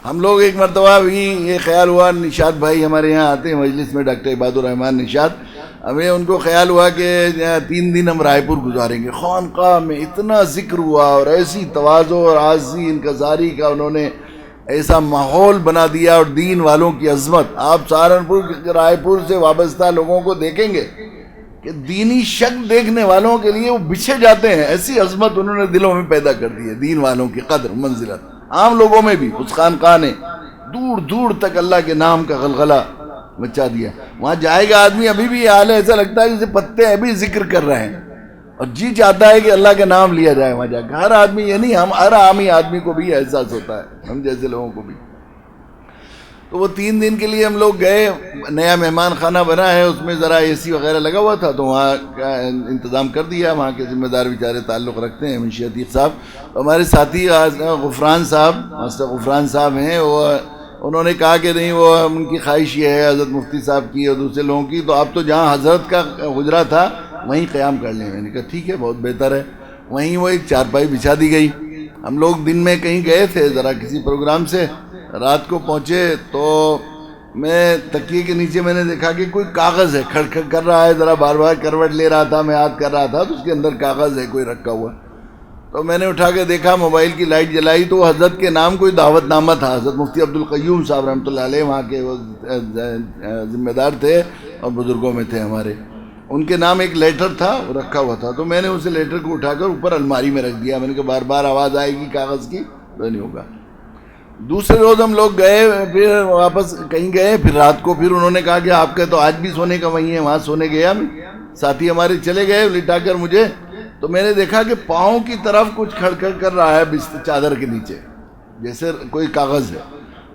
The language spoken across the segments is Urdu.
ہم لوگ ایک مرتبہ بھی یہ خیال ہوا، نشاد بھائی ہمارے یہاں آتے ہیں مجلس میں، ڈاکٹر عباد الرحمان نشاد، ہمیں ان کو خیال ہوا کہ 3 دن ہم رائے پور گزاریں گے. خانقاہ میں اتنا ذکر ہوا اور ایسی تواضع اور عاجزی انکساری کا انہوں نے ایسا ماحول بنا دیا، اور دین والوں کی عظمت. آپ سہارنپور رائے پور سے وابستہ لوگوں کو دیکھیں گے کہ دینی شک دیکھنے والوں کے لیے وہ بچھے جاتے ہیں. ایسی عظمت انہوں نے دلوں میں پیدا کر دی ہے، دین والوں کی قدر منزلت. عام لوگوں میں بھی اس خانقاہ نے دور دور تک اللہ کے نام کا غلغلہ مچا دیا. وہاں جائے گا آدمی، ابھی بھی حال ہے، ایسا لگتا ہے جیسے پتے ابھی ذکر کر رہے ہیں، اور جی چاہتا ہے کہ اللہ کا نام لیا جائے وہاں جا کے. ہر آدمی، یہ نہیں ہم، ہر عامی آدمی کو بھی احساس ہوتا ہے، ہم جیسے لوگوں کو بھی. تو وہ 3 دن کے لیے ہم لوگ گئے. نیا مہمان خانہ بنا ہے، اس میں ذرا اے سی وغیرہ لگا ہوا تھا، تو وہاں کا انتظام کر دیا. وہاں کے ذمہ دار بیچارے تعلق رکھتے ہیں منشی عتیق صاحب. ہمارے ساتھی غفران صاحب، ماسٹر غفران صاحب ہیں، وہ انہوں نے کہا کہ نہیں، وہ ان کی خواہش یہ ہے حضرت مفتی صاحب کی اور دوسرے لوگوں کی، تو آپ تو جہاں حضرت کا حجرہ تھا وہیں قیام کر لیں. میں نے کہا ٹھیک ہے، بہت بہتر ہے. وہیں وہ ایک چارپائی بچھا دی گئی. ہم لوگ دن میں کہیں گئے تھے ذرا کسی پروگرام سے، رات کو پہنچے تو میں تکیے کے نیچے میں نے دیکھا کہ کوئی کاغذ ہے، کھڑ کھڑ کر رہا ہے، ذرا بار بار کروٹ لے رہا تھا، میں یاد کر رہا تھا، تو اس کے اندر کاغذ ہے کوئی رکھا ہوا. تو میں نے اٹھا کے دیکھا، موبائل کی لائٹ جلائی تو حضرت کے نام کوئی دعوت نامہ تھا. حضرت مفتی عبدالقیوم صاحب رحمۃ اللہ علیہ وہاں کے وہ ذمہ دار تھے اور بزرگوں میں تھے ہمارے، ان کے نام ایک لیٹر تھا وہ رکھا ہوا تھا. تو میں نے اسے لیٹر کو اٹھا کر اوپر الماری میں رکھ دیا. میں نے کہا بار بار آواز آئے گی کاغذ کی تو نہیں ہوگا. دوسرے روز ہم لوگ گئے، پھر واپس کہیں گئے، پھر رات کو پھر انہوں نے کہا کہ آپ کا تو آج بھی سونے کا وہیں ہے، وہاں سونے گیا. ساتھی ہمارے چلے گئے لٹا کر مجھے، تو میں نے دیکھا کہ پاؤں کی طرف کچھ کھڑ کھڑ کر رہا ہے چادر کے نیچے، جیسے کوئی کاغذ ہے.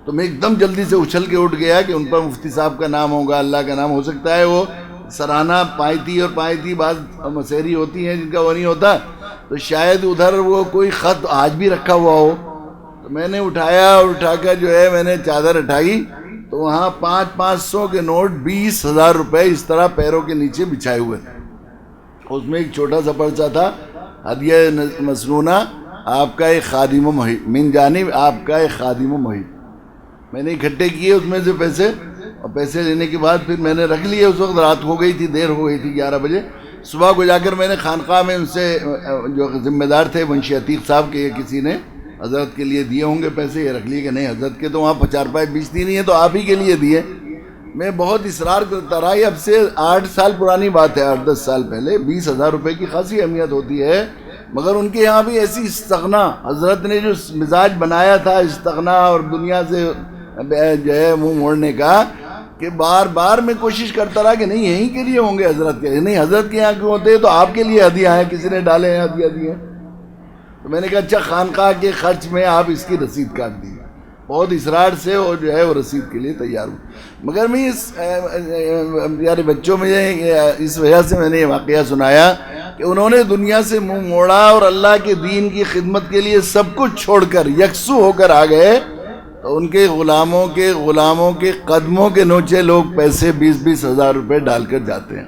تو میں ایک دم جلدی سے اچھل کے اٹھ گیا کہ ان پر مفتی صاحب کا نام ہوگا، اللہ کا نام ہو سکتا ہے. وہ سرانہ پائتی اور پائتی بعض مسحری ہوتی ہیں جن کا وہ نہیں ہوتا، تو شاید ادھر وہ کوئی خط آج بھی رکھا ہوا ہو. تو میں نے اٹھایا اور اٹھا کر جو ہے میں نے چادر اٹھائی تو وہاں 500 کے نوٹ 20,000 روپے اس طرح پیروں کے نیچے بچھائے ہوئے تھے. اس میں ایک چھوٹا سا پرچہ تھا، ہدیہ مسنونہ آپ کا ایک خادم و محب، من جانب آپ کا ایک خادم و محب. میں نے اکٹھے کیے اس میں سے پیسے، اور پیسے لینے کے بعد پھر میں نے رکھ لیے. اس وقت رات ہو گئی تھی، دیر ہو گئی تھی، 11 بجے. صبح کو جا کر میں نے خانقاہ میں ان سے جو ذمہ دار تھے منشی عتیق صاحب کے، کسی نے حضرت کے لیے دیے ہوں گے پیسے، یہ رکھ لیے کہ نہیں حضرت کے تو وہاں 50 روپے بیچتی نہیں ہے تو آپ ہی کے لیے دیے. میں بہت اصرار کرتا رہا. یہ اب سے 8 سال پرانی بات ہے، 8-10 سال پہلے 20,000 روپے کی خاصی اہمیت ہوتی ہے. مگر ان کے یہاں بھی ایسی استغنا، حضرت نے جو مزاج بنایا تھا استغنا اور دنیا سے جو ہے منہ موڑنے کا، کہ بار بار میں کوشش کرتا رہا کہ نہیں یہیں کے لیے ہوں گے حضرت کے، نہیں حضرت کے یہاں کیوں ہوتے ہیں، تو آپ کے لیے ہدیہ ہے، کسی نے ڈالے ہیں ہدیہ دیے. تو میں نے کہا اچھا خانقاہ کے خرچ میں آپ اس کی رسید کاٹ دیجیے. بہت اصرار سے اور جو ہے وہ رسید کے لیے تیار ہوں. مگر میں اس پیارے بچوں میں اس وجہ سے میں نے یہ واقعہ سنایا کہ انہوں نے دنیا سے منہ موڑا اور اللہ کے دین کی خدمت کے لیے سب کچھ چھوڑ کر یکسو ہو کر آ گئے. تو ان کے غلاموں کے قدموں کے نوچے لوگ پیسے 20,000 روپے ڈال کر جاتے ہیں.